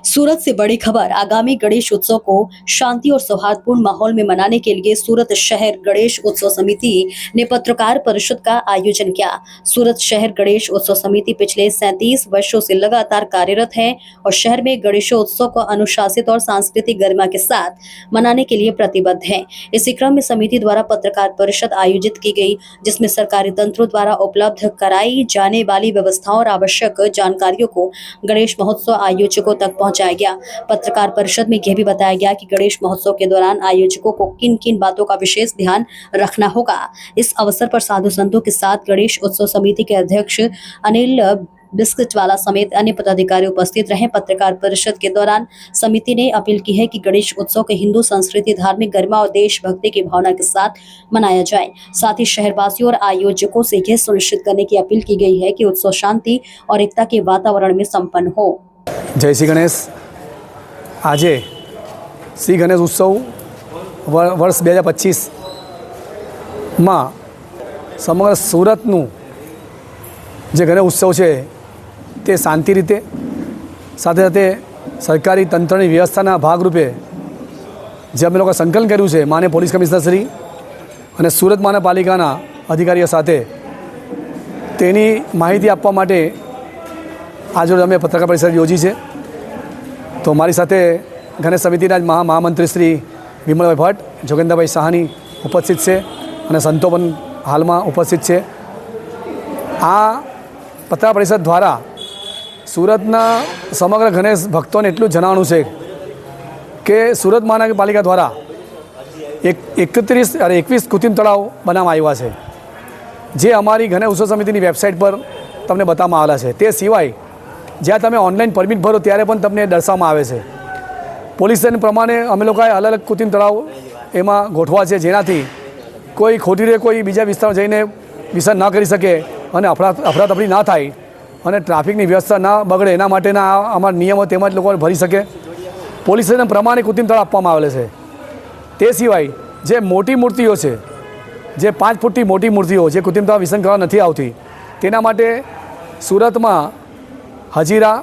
सूरत से बड़ी खबर। आगामी गणेश उत्सव को शांति और सौहार्दपूर्ण माहौल में मनाने के लिए सूरत शहर गणेश उत्सव समिति ने पत्रकार परिषद का आयोजन किया। सूरत शहर गणेश उत्सव समिति पिछले 37 वर्षों से लगातार कार्यरत है और शहर में गणेशोत्सव को अनुशासित और सांस्कृतिक गरिमा के साथ मनाने के लिए प्रतिबद्ध है। इसी क्रम में समिति द्वारा पत्रकार परिषद आयोजित की गई, जिसमें सरकारी तंत्रों द्वारा उपलब्ध कराई जाने वाली व्यवस्थाओं और आवश्यक जानकारियों को गणेश महोत्सव आयोजकों तक पहुंचाया गया। पत्रकार परिषद में यह भी बताया गया कि गणेश महोत्सव के दौरान आयोजकों को किन किन बातों का विशेष ध्यान रखना होगा। इस अवसर पर साधु संतों के साथ गणेश उत्सव समिति के अध्यक्ष अनिल बिस्किटवाला समेत अन्य पदाधिकारी उपस्थित रहे। पत्रकार परिषद के दौरान समिति ने अपील की है कि गणेश उत्सव के हिंदू संस्कृति, धार्मिक गरिमा और देशभक्ति की भावना के साथ मनाया जाए। साथ ही शहरवासियों और आयोजकों से यह सुनिश्चित करने की अपील की गई है कि उत्सव शांति और एकता के वातावरण में संपन्न हो। जय श्री गणेश। आज श्री गणेश उत्सव वर्ष 2025 में समग्र सूरतનું જે ગણેશ ઉત્સવ છે તે શાંતિ રીતે સાથે સાથે સરકારી તંત્રની વ્યવસ્થાના ભાગરૂપે જે અમે લોકો સંકલન કર્યું છે માનનીય પોલીસ કમિશનર શ્રી અને સુરત મહાનગરપાલિકાના અધિકારીઓ સાથે તેની માહિતી આપવા માટે આજે અમે પત્રકાર પરિષદ યોજી છે। તો મારી સાથે ગણેશ સમિતિના જ મહામંત્રી શ્રી વિમલભાઈ ભટ્ટ, જોગેન્દ્રભાઈ સાહાની ઉપસ્થિત છે અને સંતો પણ હાલમાં ઉપસ્થિત છે। આ પત્રકાર પરિષદ દ્વારા સુરતના સમગ્ર ગણેશ ભક્તોને એટલું જણાવવાનું છે કે સુરત મહાનગરપાલિકા દ્વારા 21 કૃત્રિમ તળાવ બનાવવામાં આવ્યા છે, જે અમારી ગણેશ ઉત્સવ સમિતિની વેબસાઇટ પર તમને બતાવવામાં આવેલા છે। તે સિવાય જ્યાં તમે ઓનલાઈન પરમિટ ભરો ત્યારે પણ તમને દર્શાવવામાં આવે છે। પોલીસ સ્ટેશન પ્રમાણે અમે લોકોએ અલગ અલગ કૃત્રિમ તળાવ એમાં ગોઠવા છે, જેનાથી કોઈ ખોટી રીતે કોઈ બીજા વિસ્તારમાં જઈને વિસર્જન ન કરી શકે અને અફરાતફરી ના થાય અને ટ્રાફિકની વ્યવસ્થા ના બગડે, એના માટેના અમારા નિયમો તેમજ લોકો ભરી શકે। પોલીસ સ્ટેશન પ્રમાણે કૃત્રિમ તળાવ આપવામાં આવેલા છે। તે સિવાય જે મોટી મૂર્તિઓ છે, જે 5 ફૂટની મોટી મૂર્તિઓ જે કૃત્રિમ તળાવ વિસર્જન કરવા નથી આવતી, તેના માટે સુરતમાં હજીરા,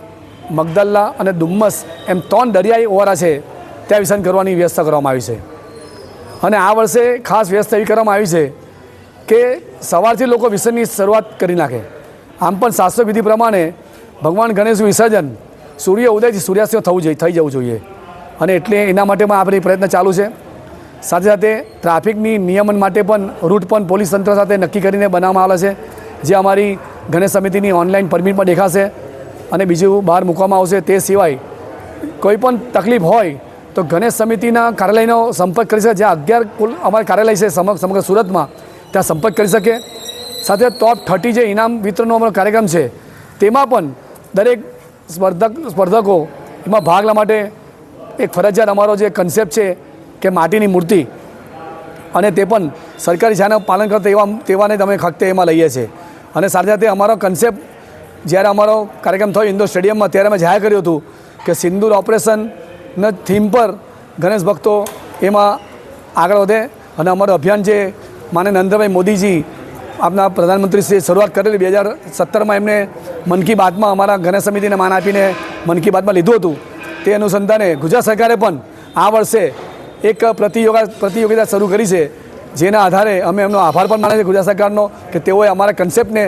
મગદલ્લા અને ડુમ્મસ એમ 3 દરિયાઈ ઓવારા છે, ત્યાં વિસર્જન કરવાની વ્યવસ્થા કરવામાં આવી છે। અને આ વર્ષે ખાસ વ્યવસ્થા એવી કરવામાં આવી છે કે સવારથી લોકો વિસર્જનની શરૂઆત કરી નાખે। આમ પણ શાસ્ત્ર વિધિ પ્રમાણે ભગવાન ગણેશનું વિસર્જન સૂર્ય ઉદયથી સૂર્યાસ્ત થઈ જવું જોઈએ અને એટલે એના માટે પણ આપણી પ્રયત્ન ચાલુ છે। સાથે સાથે ટ્રાફિકની નિયમન માટે પણ રૂટ પણ પોલીસ તંત્ર સાથે નક્કી કરીને બનાવવામાં આવેલા છે, જે અમારી ગણેશ સમિતિની ઓનલાઈન પરમિટમાં દેખાશે અને બીજું બહાર મૂકવામાં આવશે। તે સિવાય કોઈ પણ તકલીફ હોય તો ગણેશ સમિતિના કાર્યાલયનો સંપર્ક કરી શકે, જ્યાં 11 કુલ અમારા કાર્યાલય છે સમગ્ર સુરતમાં, ત્યાં સંપર્ક કરી શકે। સાથે ટોપ 30 જે ઇનામ વિતરણનો અમારો કાર્યક્રમ છે, તેમાં પણ દરેક સ્પર્ધકો એમાં ભાગ લેવા માટે એક ફરજિયાત અમારો જે કન્સેપ્ટ છે કે માટીની મૂર્તિ, અને તે પણ સરકારી જાહેરનામાનું પાલન કરતા તેવાને અમે ખતે એમાં લઈએ છીએ। અને સાથે સાથે અમારો કન્સેપ્ટ જ્યારે અમારો કાર્યક્રમ થયો ઇન્ડોર સ્ટેડિયમમાં, ત્યારે અમે જાહેર કર્યું હતું કે સિંદૂર ઓપરેશનના થીમ પર ગણેશ ભક્તો એમાં આગળ વધે અને અમારું અભિયાન જે માનનીય નરેન્દ્રભાઈ મોદીજી આપણા પ્રધાનમંત્રીશ્રીએ શરૂઆત કરેલી 2017માં, એમને મન કી બાતમાં અમારા ગણેશ સમિતિને માન આપીને મન કી બાતમાં લીધું હતું, તે અનુસંધાને ગુજરાત સરકારે પણ આ વર્ષે એક પ્રતિયોગિતા શરૂ કરી છે, જેના આધારે અમે એમનો આભાર પણ માને છે ગુજરાત સરકારનો કે તેઓએ અમારા કન્સેપ્ટને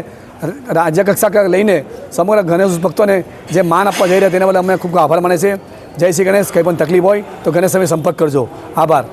રાજ્ય કક્ષા લઈને સમગ્ર ગણેશ ભક્તોને જે માન આપવા જઈ રહ્યા તેના બદલે અમને ખૂબ આભાર માને છે। જય શ્રી ગણેશ। કંઈ પણ તકલીફ હોય તો ગણેશ સમિતિ સંપર્ક કરજો। આભાર।